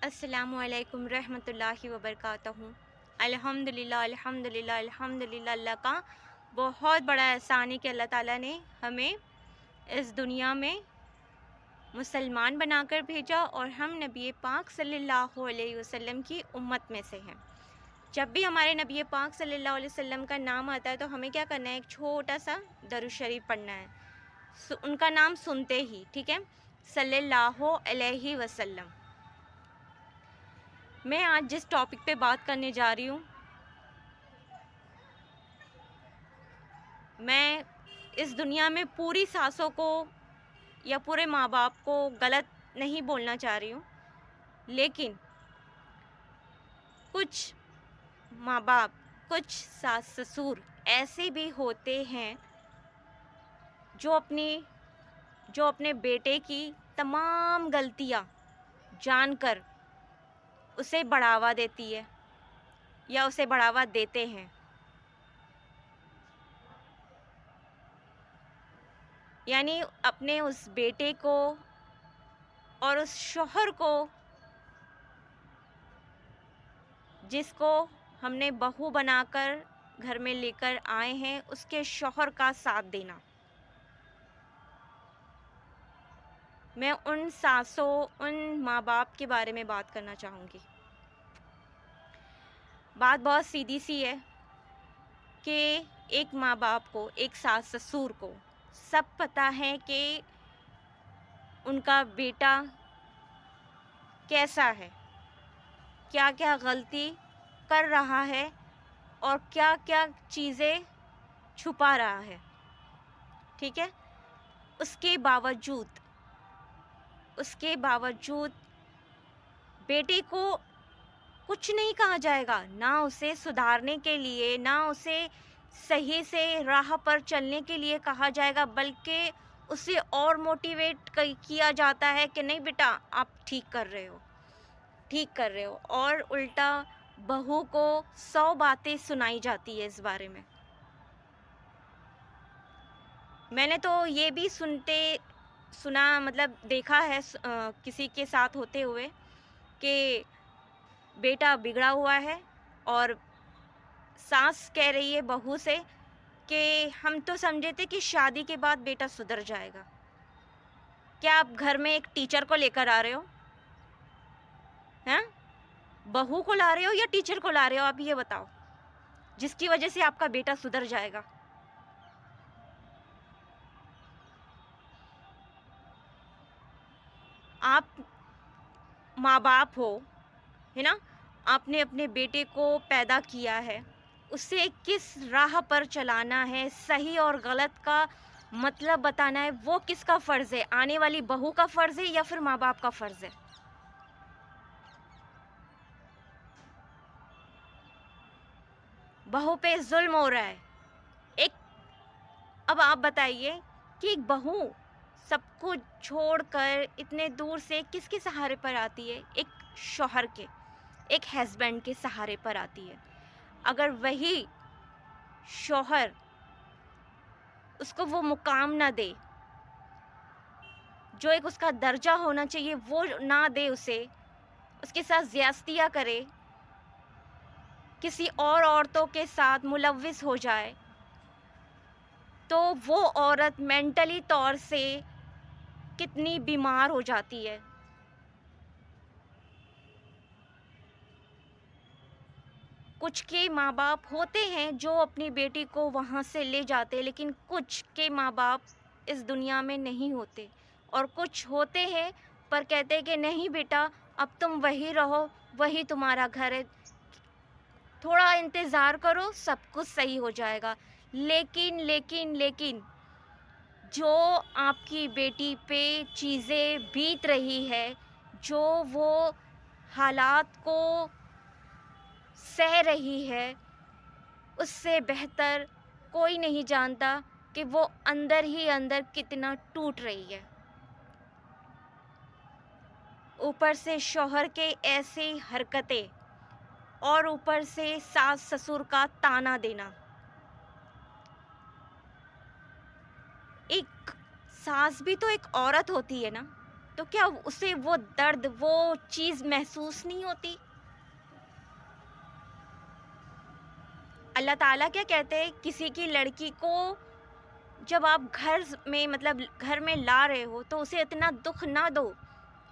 السلام علیکم رحمۃ اللہ وبرکاتہ۔ الحمدللہ اللہ کا بہت بڑا احسان ہے کہ اللہ تعالیٰ نے ہمیں اس دنیا میں مسلمان بنا کر بھیجا اور ہم نبی پاک صلی اللہ علیہ وسلم کی امت میں سے ہیں۔ جب بھی ہمارے نبی پاک صلی اللہ علیہ وسلم کا نام آتا ہے تو ہمیں کیا کرنا ہے؟ ایک چھوٹا سا درود شریف پڑھنا ہے، ان کا نام سنتے ہی، ٹھیک ہے؟ صلی اللہ علیہ وسلم۔ میں آج جس ٹاپک پہ بات کرنے جا رہی ہوں، میں اس دنیا میں پوری ساسوں کو یا پورے ماں باپ کو غلط نہیں بولنا چاہ رہی ہوں، لیکن کچھ ماں باپ، کچھ ساس سسر ایسے بھی ہوتے ہیں جو اپنے بیٹے کی تمام غلطیاں جان کر اسے بڑھاوا دیتی ہے یا اسے بڑھاوا دیتے ہیں۔ یعنی اپنے اس بیٹے کو اور اس شوہر کو جس کو ہم نے بہو بنا کر گھر میں لے کر آئے ہیں، اس کے شوہر کا ساتھ دینا۔ میں ان ساسوں، ان ماں باپ کے بارے میں بات کرنا چاہوں گی۔ بات بہت سیدھی سی ہے کہ ایک ماں باپ کو، ایک ساس سسر کو سب پتہ ہے کہ ان کا بیٹا کیسا ہے، کیا کیا غلطی کر رہا ہے اور کیا کیا چیزیں چھپا رہا ہے، ٹھیک ہے؟ اس کے باوجود بیٹے کو کچھ نہیں کہا جائے گا، نہ اسے سدھارنے کے لیے، نہ اسے صحیح سے راہ پر چلنے کے لیے کہا جائے گا، بلکہ اسے اور موٹیویٹ کیا جاتا ہے کہ نہیں بیٹا آپ ٹھیک کر رہے ہو، اور الٹا بہو کو 100 باتیں سنائی جاتی ہے اس بارے میں۔ میں نے تو یہ بھی سنا مطلب دیکھا ہے کسی کے ساتھ ہوتے ہوئے کہ بیٹا بگڑا ہوا ہے اور ساس کہہ رہی ہے بہو سے کہ ہم تو سمجھے تھے کہ شادی کے بعد بیٹا سدھر جائے گا۔ کیا آپ گھر میں ایک ٹیچر کو لے کر آ رہے ہو؟ ہاں؟ بہو کو لا رہے ہو یا ٹیچر کو لا رہے ہو؟ آپ یہ بتاؤ، جس کی وجہ سے آپ کا بیٹا سدھر جائے گا۔ آپ ماں باپ ہو، ہے نا؟ آپ نے اپنے بیٹے کو پیدا کیا ہے، اسے کس راہ پر چلانا ہے، صحیح اور غلط کا مطلب بتانا ہے، وہ کس کا فرض ہے؟ آنے والی بہو کا فرض ہے یا پھر ماں باپ کا فرض ہے؟ بہو پہ ظلم ہو رہا ہے۔ اب آپ بتائیے کہ ایک بہو سب کچھ چھوڑ کر اتنے دور سے کس کے سہارے پر آتی ہے؟ ایک شوہر کے، ایک ہسبینڈ کے سہارے پر آتی ہے۔ اگر وہی شوہر اس کو وہ مقام نہ دے جو ایک اس کا درجہ ہونا چاہیے، وہ نہ دے اسے، اس کے ساتھ زیادتیاں کرے، کسی اور عورتوں کے ساتھ ملوث ہو جائے، تو وہ عورت مینٹلی طور سے کتنی بیمار ہو جاتی ہے۔ کچھ کے ماں باپ ہوتے ہیں جو اپنی بیٹی کو وہاں سے لے جاتے، لیکن کچھ کے ماں باپ اس دنیا میں نہیں ہوتے، اور کچھ ہوتے ہیں پر کہتے ہیں کہ نہیں بیٹا اب تم وہی رہو، وہی تمہارا گھر ہے، تھوڑا انتظار کرو سب کچھ صحیح ہو جائے گا۔ لیکن جو آپ کی بیٹی پہ چیزیں بیت رہی ہے، جو وہ حالات کو سہ رہی ہے، اس سے بہتر کوئی نہیں جانتا کہ وہ اندر ہی اندر کتنا ٹوٹ رہی ہے۔ اوپر سے شوہر کے ایسی حرکتیں اور اوپر سے ساس سسر کا تانا دینا۔ ایک ساس بھی تو ایک عورت ہوتی ہے نا، تو کیا اسے وہ درد، وہ چیز محسوس نہیں ہوتی؟ اللہ تعالیٰ کیا کہتے ہیں، کسی کی لڑکی کو جب آپ گھر میں لا رہے ہو تو اسے اتنا دکھ نہ دو،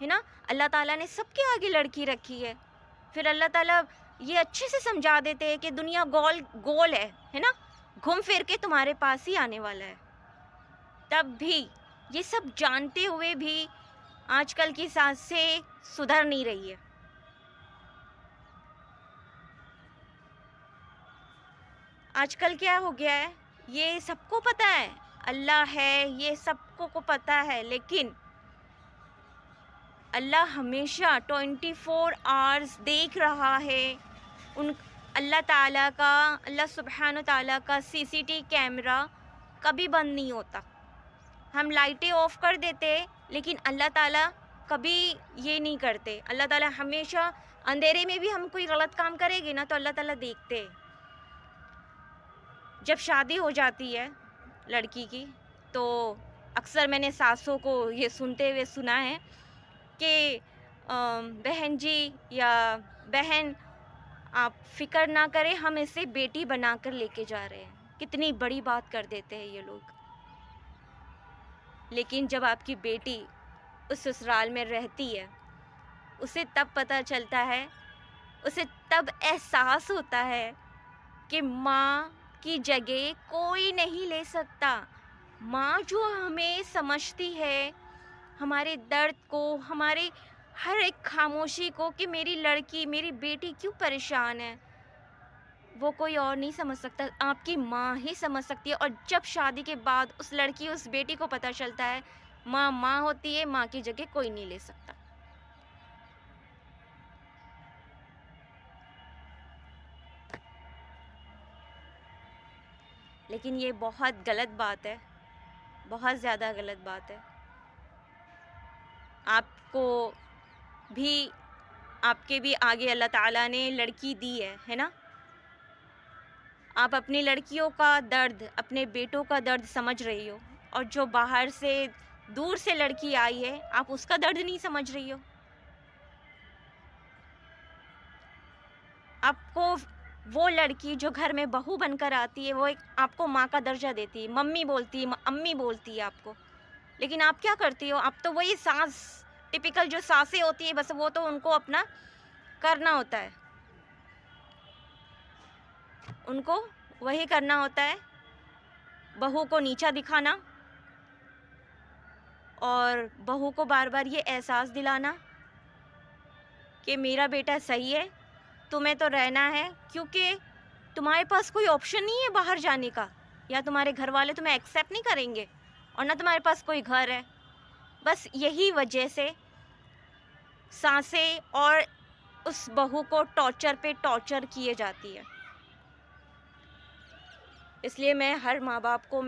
ہے نا. اللہ تعالیٰ نے سب کے آگے لڑکی رکھی ہے. پھر اللہ تعالیٰ یہ اچھے سے سمجھا دیتے ہیں کہ دنیا گول ہے نا، گھوم پھر کے تمہارے پاس ہی آنے والا ہے. تب بھی یہ سب جانتے ہوئے بھی آج کل کی سانسیں سدھر نہیں رہی ہے. آج کل کیا ہو گیا ہے، یہ سب کو پتہ ہے اللہ ہے، یہ سب کو پتہ ہے، لیکن اللہ ہمیشہ 24 آورز دیکھ رہا ہے. اللہ تعالیٰ کا، اللہ سبحانہ تعالیٰ کا CCTV کیمرہ کبھی بند نہیں ہوتا. ہم لائٹیں آف کر دیتے لیکن اللہ تعالیٰ کبھی یہ نہیں کرتے. اللہ تعالیٰ ہمیشہ اندھیرے میں بھی ہم کوئی غلط کام کرے گے نا تو اللہ تعالیٰ دیکھتے. جب شادی ہو جاتی ہے لڑکی کی تو اکثر میں نے ساسوں کو یہ سنتے ہوئے سنا ہے کہ بہن جی یا بہن آپ فکر نہ کریں، ہم اسے بیٹی بنا کر لے کے جا رہے ہیں. کتنی بڑی بات کر دیتے ہیں یہ لوگ. لیکن جب آپ کی بیٹی اس سسرال میں رہتی ہے اسے تب پتہ چلتا ہے، اسے تب احساس ہوتا ہے کہ ماں کی جگہ کوئی نہیں لے سکتا. ماں جو ہمیں سمجھتی ہے، ہمارے درد کو، ہمارے ہر ایک خاموشی کو کہ میری لڑکی، میری بیٹی کیوں پریشان ہے، وہ کوئی اور نہیں سمجھ سکتا، آپ کی ماں ہی سمجھ سکتی ہے. اور جب شادی کے بعد اس لڑکی، اس بیٹی کو پتہ چلتا ہے ماں ہوتی ہے، ماں کی جگہ کوئی نہیں لے سکتا. لیکن یہ بہت غلط بات ہے، بہت زیادہ غلط بات ہے. آپ کو بھی، آپ کے بھی آگے اللہ تعالیٰ نے لڑکی دی ہے نا. آپ اپنی لڑکیوں کا درد، اپنے بیٹوں کا درد سمجھ رہی ہو، اور جو باہر سے دور سے لڑکی آئی ہے آپ اس کا درد نہیں سمجھ رہی ہو. آپ کو وہ لڑکی جو گھر میں بہو بن کر آتی ہے وہ آپ کو ماں کا درجہ دیتی ہے، ممی بولتی ہے، امی بولتی ہے آپ کو. لیکن آپ کیا کرتی ہو، آپ تو وہی ساس، ٹپیکل جو ساسیں ہوتی ہیں، بس وہ تو ان کو اپنا کرنا ہوتا ہے، ان کو وہی کرنا ہوتا ہے، بہو کو نیچا دکھانا اور بہو کو بار بار یہ احساس دلانا کہ میرا بیٹا صحیح ہے، تمہیں تو رہنا ہے، کیونکہ تمہارے پاس کوئی آپشن نہیں ہے باہر جانے کا، یا تمہارے گھر والے تمہیں ایکسیپٹ نہیں کریں گے، اور نہ تمہارے پاس کوئی گھر ہے. بس یہی وجہ سے سانسیں اور اس بہو کو ٹارچر پہ ٹارچر کیے جاتی ہے. اس لیے میں ہر ماں باپ کو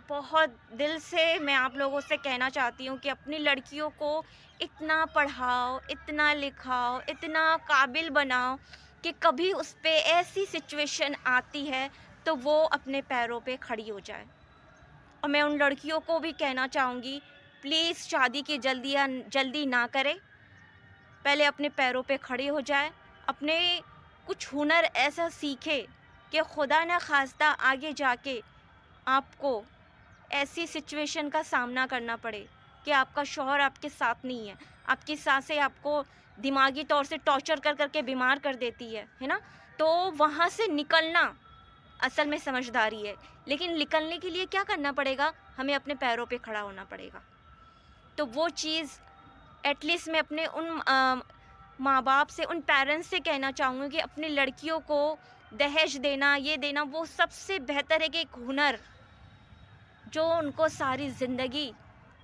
بہت دل سے میں آپ لوگوں سے کہنا چاہتی ہوں کہ اپنی لڑکیوں کو اتنا پڑھاؤ، اتنا لکھاؤ، اتنا قابل بناؤ کہ کبھی اس پہ ایسی سچویشن آتی ہے تو وہ اپنے پیروں پہ کھڑی ہو جائے. اور میں ان لڑکیوں کو بھی کہنا چاہوں گی، پلیز شادی کی جلدی نہ کرے، پہلے اپنے پیروں پہ کھڑی ہو جائے، اپنے کچھ ہنر ایسا سیکھے کہ خدا نہ خواستہ آگے جا کے آپ کو ایسی سچویشن کا سامنا کرنا پڑے کہ آپ کا شوہر آپ کے ساتھ نہیں ہے، آپ کی ساسیں آپ کو دماغی طور سے ٹارچر کر کے بیمار کر دیتی ہے نا. تو وہاں سے نکلنا اصل میں سمجھداری ہے. لیکن نکلنے کے لیے کیا کرنا پڑے گا، ہمیں اپنے پیروں پہ کھڑا ہونا پڑے گا. تو وہ چیز ایٹ لیسٹ میں اپنے ان ماں باپ سے، ان پیرنٹس سے کہنا چاہوں گی کہ اپنی لڑکیوں کو دہیج دینا، یہ دینا، وہ سب سے بہتر ہے کہ ایک ہنر جو ان کو ساری زندگی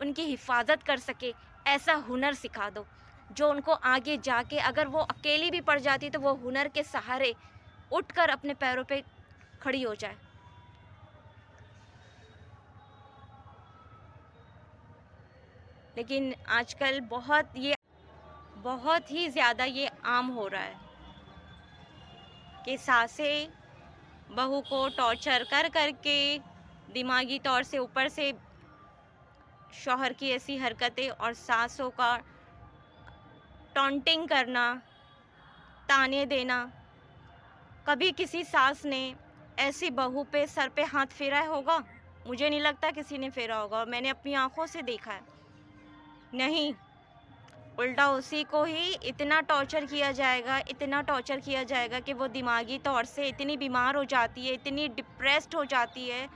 ان کی حفاظت کر سکے، ایسا ہنر سکھا دو جو ان کو آگے جا کے اگر وہ اکیلی بھی پڑ جاتی تو وہ ہنر کے سہارے اٹھ کر اپنے پیروں پہ کھڑی ہو جائے. لیکن آج کل بہت ہی زیادہ یہ عام ہو رہا ہے کہ ساسیں بہو کو ٹارچر کر کے دماغی طور سے اوپر سے شوہر کی ایسی حرکتیں اور ساسوں کا ٹونٹنگ کرنا، تانے دینا. کبھی کسی ساس نے ایسی بہو پہ سر پہ ہاتھ پھیرا ہوگا؟ مجھے نہیں لگتا کسی نے پھیرا ہوگا، اور میں نے اپنی آنکھوں سے دیکھا ہے. نہیں، الٹا اسی کو ہی اتنا ٹارچر کیا جائے گا، اتنا ٹارچر کیا جائے گا کہ وہ دماغی طور سے اتنی بیمار ہو جاتی ہے، اتنی ڈپریسڈ ہو جاتی ہے.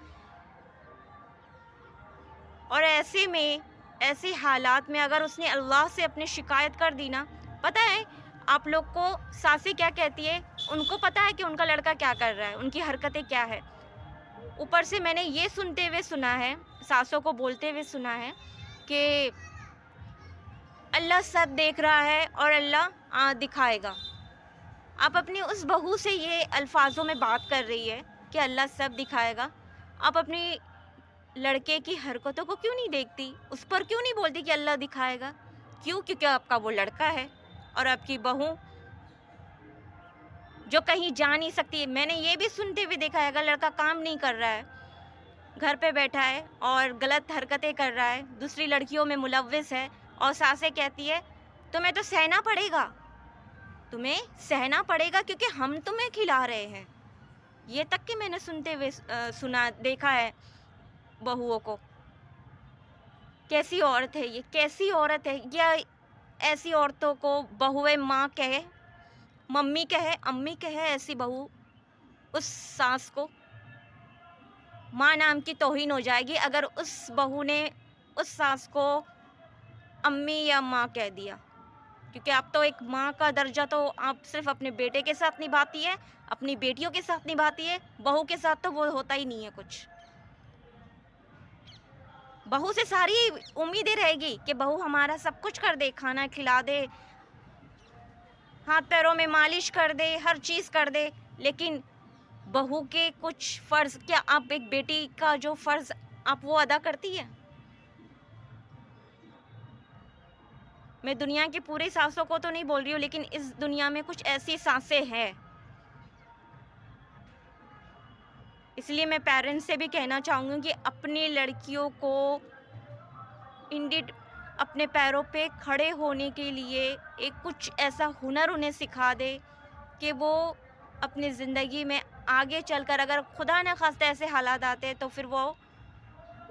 اور ایسے میں، ایسے حالات میں اگر اس نے اللہ سے اپنی شکایت کر دی نا، پتہ ہے آپ لوگ کو ساسیں کیا کہتی ہے؟ ان کو پتہ ہے کہ ان کا لڑکا کیا کر رہا ہے، ان کی حرکتیں کیا ہے. اوپر سے میں نے یہ سنتے ہوئے سنا ہے، ساسوں کو بولتے ہوئے سنا ہے کہ اللہ سب دیکھ رہا ہے اور اللہ دکھائے گا. آپ اپنی اس بہو سے یہ الفاظوں میں بات کر رہی ہے کہ اللہ سب دکھائے گا. آپ اپنی لڑکے کی حرکتوں کو کیوں نہیں دیکھتی؟ اس پر کیوں نہیں بولتی کہ اللہ دکھائے گا؟ کیوں؟ کیونکہ آپ کا وہ لڑکا ہے اور آپ کی بہو جو کہیں جا نہیں سکتی. میں نے یہ بھی سنتے ہوئے دیکھا ہے اگر لڑکا کام نہیں کر رہا ہے، گھر پہ بیٹھا ہے اور غلط حرکتیں کر رہا ہے، دوسری لڑکیوں میں ملوث ہے، اور ساسیں کہتی ہے تمہیں تو سہنا پڑے گا، تمہیں سہنا پڑے گا کیونکہ ہم تمہیں کھلا رہے ہیں. یہ تک کہ میں نے سنتے ہوئے سنا دیکھا ہے بہوؤں کو. کیسی عورت ہے یہ؟ کیسی عورت ہے؟ یا ایسی عورتوں کو بہوئے ماں کہے، ممی کہے، امی کہے، ایسی بہو اس ساس کو ماں نام کی توہین ہو جائے گی اگر اس بہو نے اس ساس کو امی یا ماں کہہ دیا. کیونکہ اب تو ایک ماں کا درجہ تو آپ صرف اپنے بیٹے کے ساتھ نبھاتی ہے، اپنی بیٹیوں کے ساتھ نبھاتی ہے، بہو کے ساتھ تو وہ ہوتا ہی نہیں ہے کچھ. بہو سے ساری امیدیں رہے گی کہ بہو ہمارا سب کچھ کر دے، کھانا کھلا دے، ہاتھ پیروں میں مالش کر دے، ہر چیز کر دے. لیکن بہو کے کچھ فرض، کیا آپ ایک بیٹی کا جو فرض آپ وہ ادا کرتی ہے؟ میں دنیا کی پوری ساسوں کو تو نہیں بول رہی ہوں، لیکن اس دنیا میں کچھ ایسی ساسیں ہیں. اس لیے میں پیرنٹس سے بھی کہنا چاہوں گی کہ اپنی لڑکیوں کو اپنے پیروں پہ کھڑے ہونے کے لیے ایک کچھ ایسا ہنر انہیں سکھا دے کہ وہ اپنی زندگی میں آگے چل کر اگر خدا نہ خواستہ ایسے حالات آتے تو پھر وہ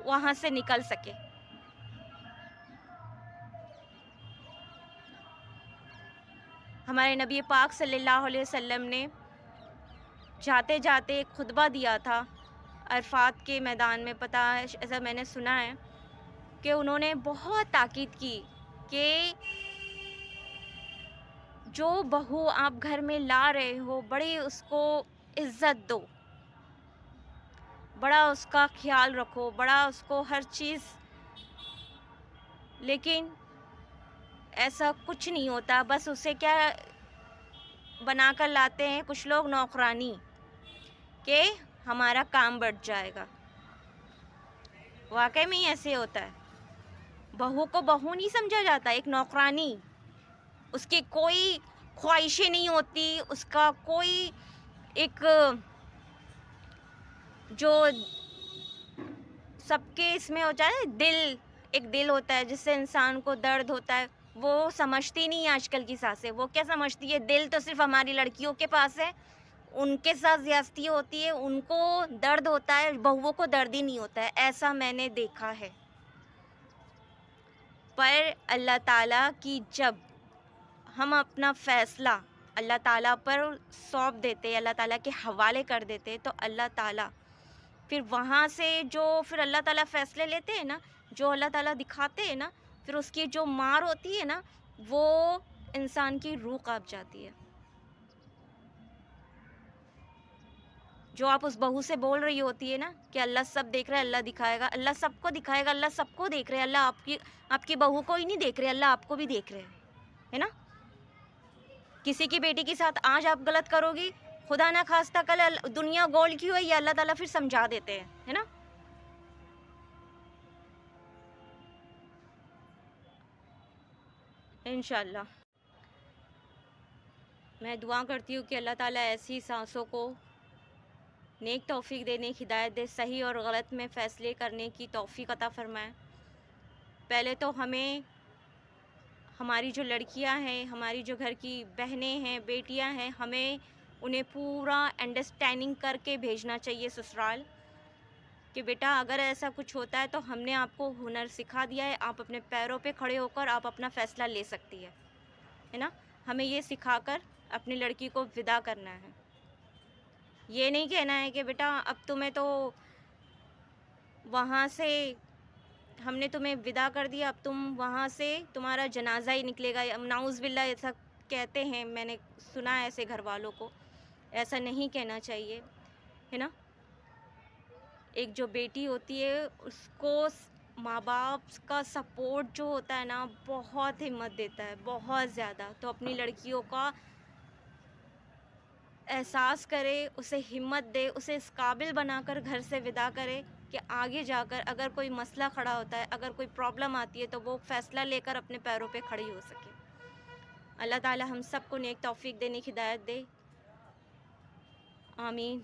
وہاں سے نکل سکے. ہمارے نبی پاک صلی اللہ علیہ وسلم نے جاتے جاتے ایک خطبہ دیا تھا عرفات کے میدان میں. پتہ ہے، ایسا میں نے سنا ہے کہ انہوں نے بہت تاکید کی کہ جو بہو آپ گھر میں لا رہے ہو بڑی اس کو عزت دو، بڑا اس کا خیال رکھو، بڑا اس کو ہر چیز. لیکن ایسا کچھ نہیں ہوتا، بس اسے کیا بنا کر لاتے ہیں کچھ لوگ؟ نوکرانی، کہ ہمارا کام بڑھ جائے گا. واقعی میں ایسے ہوتا ہے. بہو کو بہو نہیں سمجھا جاتا، ایک نوکرانی. اس کی کوئی خواہشیں نہیں ہوتی، اس کا کوئی ایک جو سب کے اس میں ہوتا ہے دل، ایک دل ہوتا ہے جس سے انسان کو درد ہوتا ہے، وہ سمجھتی نہیں آج کل کی ساسیں. وہ کیا سمجھتی ہے؟ دل تو صرف ہماری لڑکیوں کے پاس ہے، ان کے ساتھ زیادتی ہوتی ہے، ان کو درد ہوتا ہے، بہوؤں کو درد ہی نہیں ہوتا ہے. ایسا میں نے دیکھا ہے. پر اللہ تعالیٰ کی جب ہم اپنا فیصلہ اللہ تعالیٰ پر سونپ دیتے، اللہ تعالیٰ کے حوالے کر دیتے، تو اللہ تعالیٰ پھر وہاں سے جو پھر اللہ تعالیٰ فیصلے لیتے ہیں نا، جو اللہ تعالیٰ دکھاتے ہیں نا، پھر اس کی جو مار ہوتی ہے نا، وہ انسان کی روح کانپ جاتی ہے. جو آپ اس بہو سے بول رہی ہوتی ہے نا کہ اللہ سب دیکھ رہا ہے، اللہ دکھائے گا، اللہ سب کو دکھائے گا، اللہ سب کو دیکھ رہے ہیں، اللہ آپ کی بہو کو ہی نہیں دیکھ رہے، اللہ آپ کو بھی دیکھ رہے ہیں، ہے نا. کسی کی بیٹی کے ساتھ آج آپ غلط کرو گی، خدا نہ خواستہ کل دنیا گول کی ہوئی، اللہ تعالیٰ پھر سمجھا دیتے ہیں، ہے نا. انشاءاللہ میں دعا کرتی ہوں کہ اللہ تعالیٰ ایسی سانسوں کو نیک توفیق دے، نیک ہدایت دے، صحیح اور غلط میں فیصلے کرنے کی توفیق عطا فرمائے. پہلے تو ہمیں ہماری جو لڑکیاں ہیں، ہماری جو گھر کی بہنیں ہیں، بیٹیاں ہیں، ہمیں انہیں پورا انڈرسٹینڈنگ کر کے بھیجنا چاہیے سسرال، کہ بیٹا اگر ایسا کچھ ہوتا ہے تو ہم نے آپ کو ہنر سکھا دیا ہے، آپ اپنے پیروں پہ کھڑے ہو کر آپ اپنا فیصلہ لے سکتی ہے نا. ہمیں یہ سکھا کر اپنی لڑکی کو ودا کرنا ہے. یہ نہیں کہنا ہے کہ بیٹا اب تمہیں تو وہاں سے ہم نے تمہیں ودا کر دیا، اب تم وہاں سے تمہارا جنازہ ہی نکلے گا. نعوذ باللہ ایسا کہتے ہیں، میں نے سنا ہے ایسے گھر والوں کو. ایسا نہیں کہنا چاہیے، ہے نا. ایک جو بیٹی ہوتی ہے اس کو ماں باپ کا سپورٹ جو ہوتا ہے نا بہت ہمت دیتا ہے، بہت زیادہ. تو اپنی لڑکیوں کا احساس کرے، اسے ہمت دے، اسے اس قابل بنا کر گھر سے ودا کرے کہ آگے جا کر اگر کوئی مسئلہ کھڑا ہوتا ہے، اگر کوئی پرابلم آتی ہے تو وہ فیصلہ لے کر اپنے پیروں پہ کھڑی ہو سکے. اللہ تعالی ہم سب کو نیک توفیق دینے کی ہدایت دے. آمین.